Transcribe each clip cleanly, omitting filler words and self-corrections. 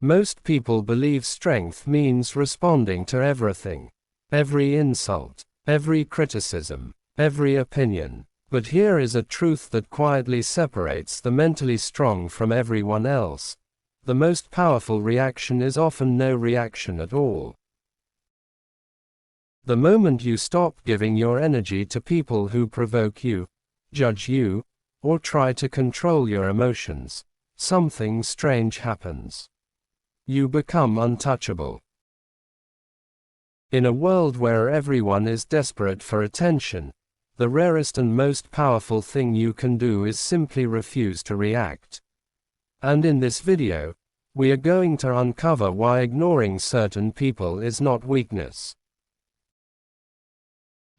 Most people believe strength means responding to everything, every insult, every criticism, every opinion. But here is a truth that quietly separates the mentally strong from everyone else. The most powerful reaction is often no reaction at all. The moment you stop giving your energy to people who provoke you, judge you, or try to control your emotions, something strange happens. You become untouchable. In a world where everyone is desperate for attention, the rarest and most powerful thing you can do is simply refuse to react. And in this video, we are going to uncover why ignoring certain people is not weakness,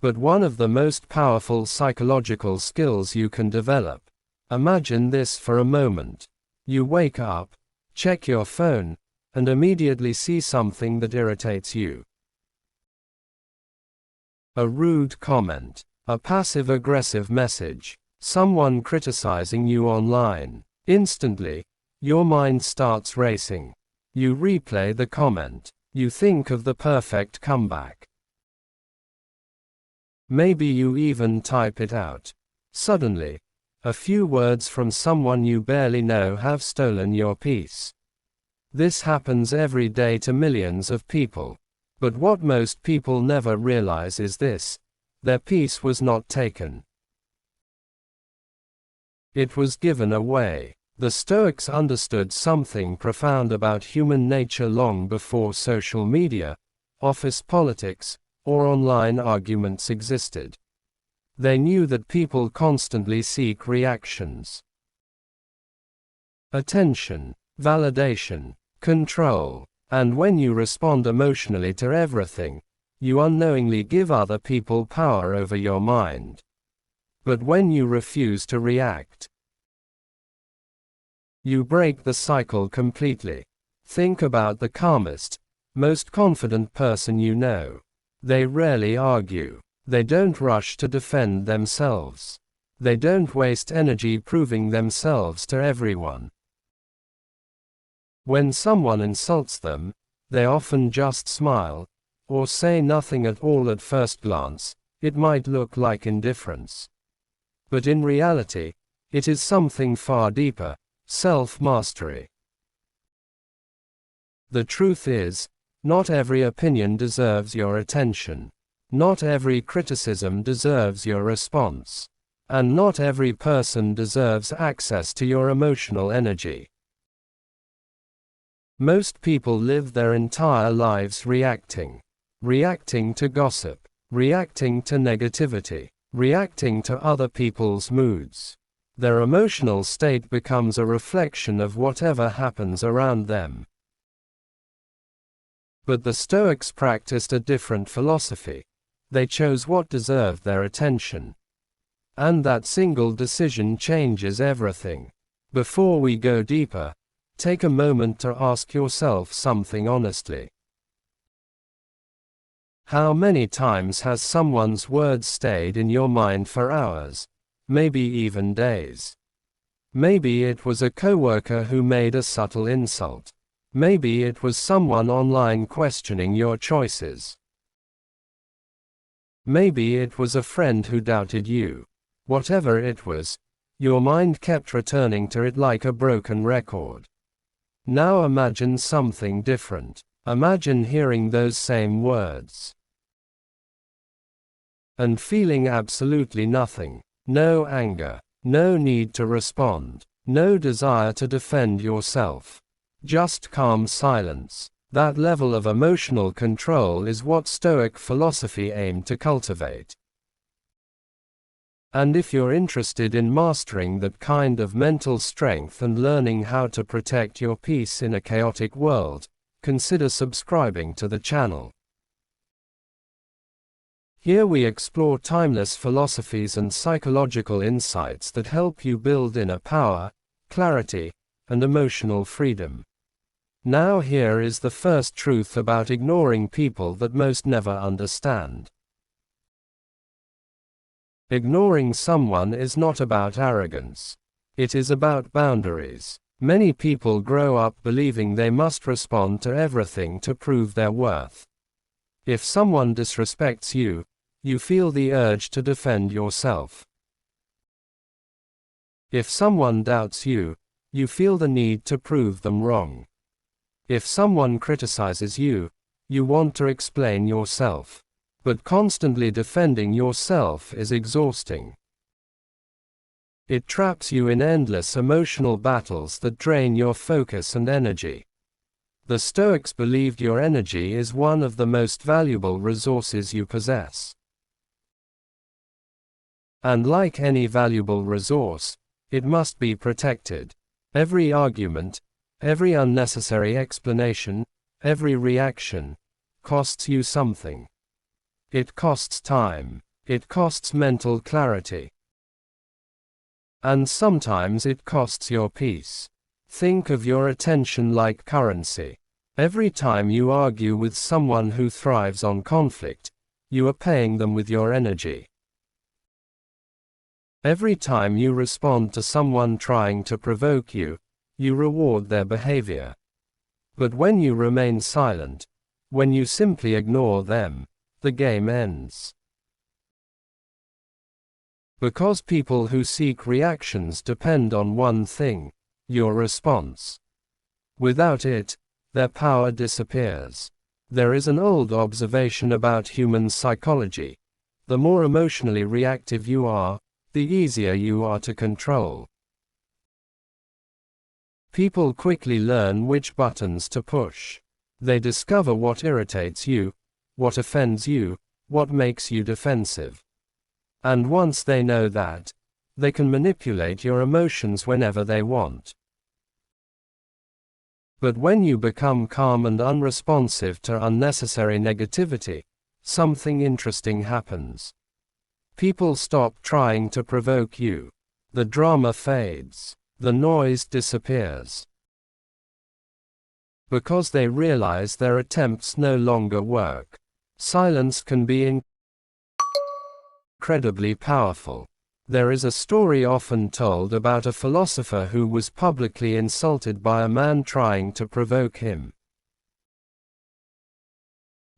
but one of the most powerful psychological skills you can develop. Imagine this for a moment. You wake up, check your phone, and immediately see something that irritates you. A rude comment, a passive-aggressive message, someone criticizing you online. Instantly, your mind starts racing. You replay the comment. You think of the perfect comeback. Maybe you even type it out. Suddenly, a few words from someone you barely know have stolen your peace. This happens every day to millions of people. But what most people never realize is this: their peace was not taken. It was given away. The Stoics understood something profound about human nature long before social media, office politics, or online arguments existed. They knew that people constantly seek reactions, attention, validation, control, and when you respond emotionally to everything, you unknowingly give other people power over your mind. But when you refuse to react, you break the cycle completely. Think about the calmest, most confident person you know. They rarely argue. They don't rush to defend themselves. They don't waste energy proving themselves to everyone. When someone insults them, they often just smile, or say nothing at all. At first glance, it might look like indifference. But in reality, it is something far deeper: self-mastery. The truth is, not every opinion deserves your attention. Not every criticism deserves your response. And not every person deserves access to your emotional energy. Most people live their entire lives reacting. Reacting to gossip. Reacting to negativity. Reacting to other people's moods. Their emotional state becomes a reflection of whatever happens around them. But the Stoics practiced a different philosophy. They chose what deserved their attention. And that single decision changes everything. Before we go deeper, take a moment to ask yourself something honestly. How many times has someone's words stayed in your mind for hours, maybe even days? Maybe it was a coworker who made a subtle insult. Maybe it was someone online questioning your choices. Maybe it was a friend who doubted you. Whatever it was, your mind kept returning to it like a broken record. Now imagine something different. Imagine hearing those same words and feeling absolutely nothing. No anger, no need to respond, no desire to defend yourself. Just calm silence. That level of emotional control is what Stoic philosophy aimed to cultivate. And if you're interested in mastering that kind of mental strength and learning how to protect your peace in a chaotic world, consider subscribing to the channel. Here we explore timeless philosophies and psychological insights that help you build inner power, clarity, and emotional freedom. Now here is the first truth about ignoring people that most never understand. Ignoring someone is not about arrogance. It is about boundaries. Many people grow up believing they must respond to everything to prove their worth. If someone disrespects you, you feel the urge to defend yourself. If someone doubts you, you feel the need to prove them wrong. If someone criticizes you, you want to explain yourself. But constantly defending yourself is exhausting. It traps you in endless emotional battles that drain your focus and energy. The Stoics believed your energy is one of the most valuable resources you possess. And like any valuable resource, it must be protected. Every argument, every unnecessary explanation, every reaction, costs you something. It costs time. It costs mental clarity. And sometimes it costs your peace. Think of your attention like currency. Every time you argue with someone who thrives on conflict, you are paying them with your energy. Every time you respond to someone trying to provoke you, you reward their behavior. But when you remain silent, when you simply ignore them, the game ends. Because people who seek reactions depend on one thing: your response. Without it, their power disappears. There is an old observation about human psychology: the more emotionally reactive you are, the easier you are to control. People quickly learn which buttons to push. They discover what irritates you, what offends you, what makes you defensive. And once they know that, they can manipulate your emotions whenever they want. But when you become calm and unresponsive to unnecessary negativity, something interesting happens. People stop trying to provoke you. The drama fades. The noise disappears. Because they realize their attempts no longer work. Silence can be incredibly powerful. There is a story often told about a philosopher who was publicly insulted by a man trying to provoke him.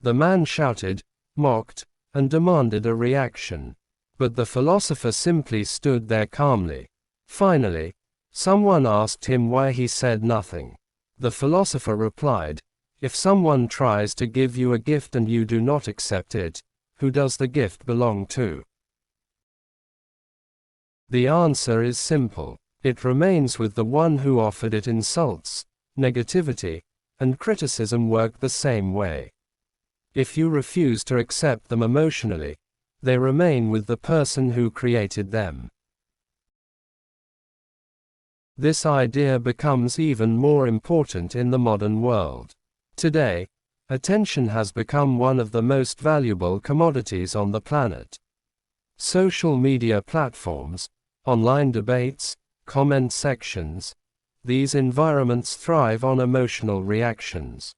The man shouted, mocked, and demanded a reaction. But the philosopher simply stood there calmly. Finally, someone asked him why he said nothing. The philosopher replied, "If someone tries to give you a gift and you do not accept it, who does the gift belong to?" The answer is simple. It remains with the one who offered it. Insults, negativity, and criticism work the same way. If you refuse to accept them emotionally, they remain with the person who created them. This idea becomes even more important in the modern world. Today, attention has become one of the most valuable commodities on the planet. Social media platforms, online debates, comment sections, these environments thrive on emotional reactions.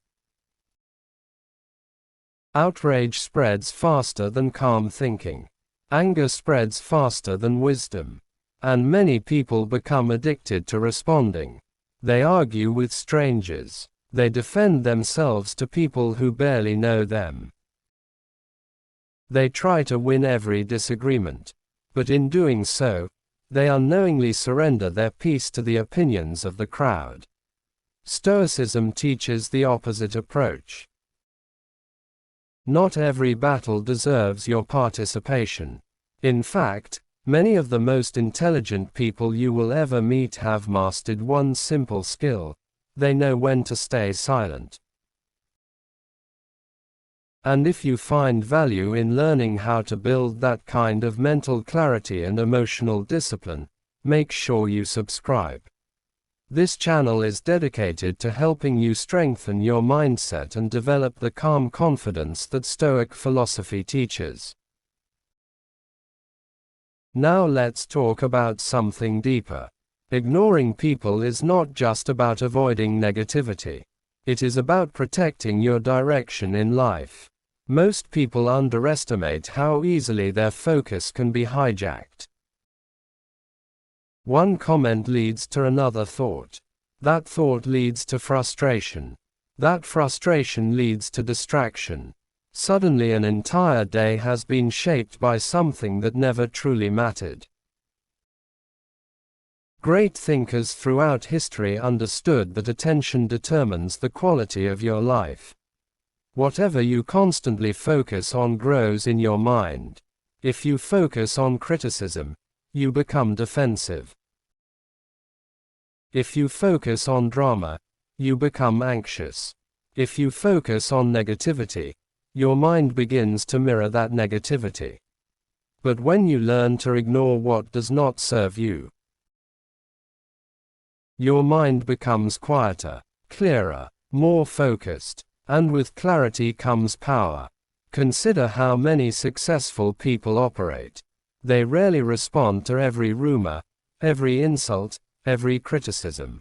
Outrage spreads faster than calm thinking. Anger spreads faster than wisdom. And many people become addicted to responding. They argue with strangers. They defend themselves to people who barely know them. They try to win every disagreement. But in doing so, they unknowingly surrender their peace to the opinions of the crowd. Stoicism teaches the opposite approach. Not every battle deserves your participation. In fact, many of the most intelligent people you will ever meet have mastered one simple skill: they know when to stay silent. And if you find value in learning how to build that kind of mental clarity and emotional discipline, make sure you subscribe. This channel is dedicated to helping you strengthen your mindset and develop the calm confidence that Stoic philosophy teaches. Now let's talk about something deeper. Ignoring people is not just about avoiding negativity. It is about protecting your direction in life. Most people underestimate how easily their focus can be hijacked. One comment leads to another thought. That thought leads to frustration. That frustration leads to distraction. Suddenly an entire day has been shaped by something that never truly mattered. Great thinkers throughout history understood that attention determines the quality of your life. Whatever you constantly focus on grows in your mind. If you focus on criticism, you become defensive. If you focus on drama, you become anxious. If you focus on negativity, your mind begins to mirror that negativity. But when you learn to ignore what does not serve you, your mind becomes quieter, clearer, more focused, and with clarity comes power. Consider how many successful people operate. They rarely respond to every rumor, every insult, every criticism.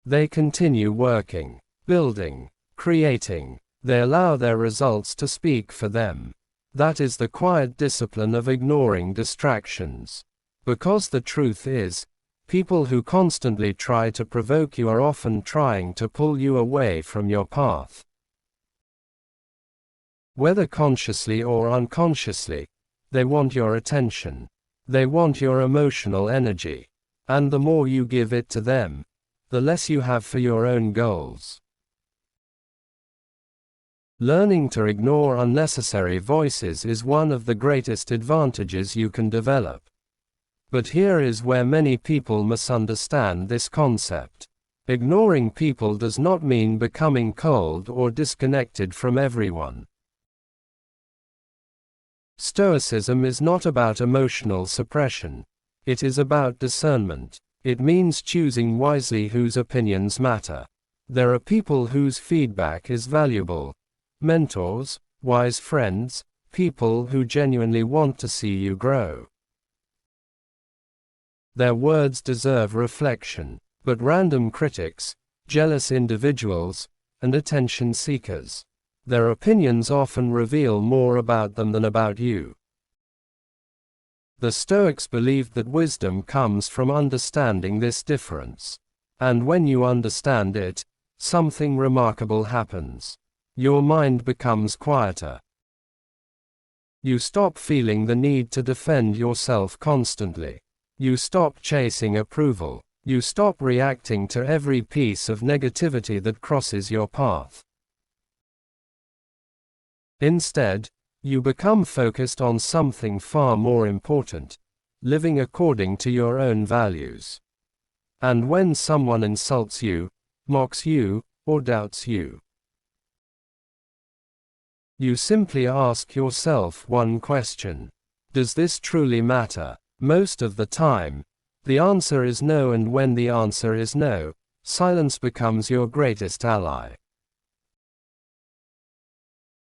They continue working, building, creating. They allow their results to speak for them. That is the quiet discipline of ignoring distractions. Because the truth is, people who constantly try to provoke you are often trying to pull you away from your path. Whether consciously or unconsciously, they want your attention. They want your emotional energy. And the more you give it to them, the less you have for your own goals. Learning to ignore unnecessary voices is one of the greatest advantages you can develop. But here is where many people misunderstand this concept. Ignoring people does not mean becoming cold or disconnected from everyone. Stoicism is not about emotional suppression. It is about discernment. It means choosing wisely whose opinions matter. There are people whose feedback is valuable. Mentors, wise friends, people who genuinely want to see you grow. Their words deserve reflection, but random critics, jealous individuals, and attention seekers, their opinions often reveal more about them than about you. The Stoics believed that wisdom comes from understanding this difference. And when you understand it, something remarkable happens. Your mind becomes quieter. You stop feeling the need to defend yourself constantly. You stop chasing approval. You stop reacting to every piece of negativity that crosses your path. Instead, you become focused on something far more important, living according to your own values. And when someone insults you, mocks you, or doubts you, you simply ask yourself one question: does this truly matter? Most of the time, the answer is no, and when the answer is no, silence becomes your greatest ally.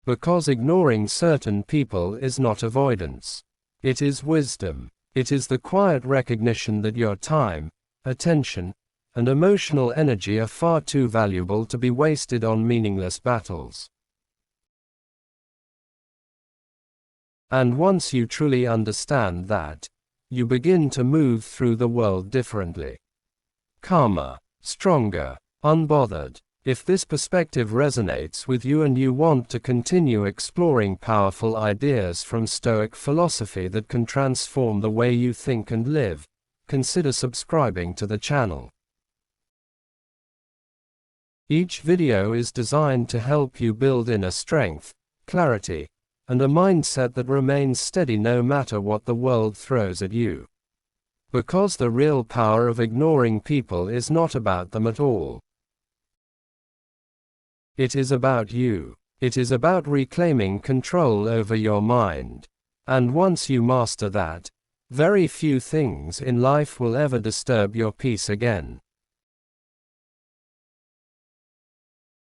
Because ignoring certain people is not avoidance. It is wisdom. It is the quiet recognition that your time, attention, and emotional energy are far too valuable to be wasted on meaningless battles. And once you truly understand that, you begin to move through the world differently. Calmer, stronger, unbothered. If this perspective resonates with you and you want to continue exploring powerful ideas from Stoic philosophy that can transform the way you think and live, consider subscribing to the channel. Each video is designed to help you build inner strength, clarity, and a mindset that remains steady no matter what the world throws at you. Because the real power of ignoring people is not about them at all. It is about you. It is about reclaiming control over your mind. And once you master that, very few things in life will ever disturb your peace again.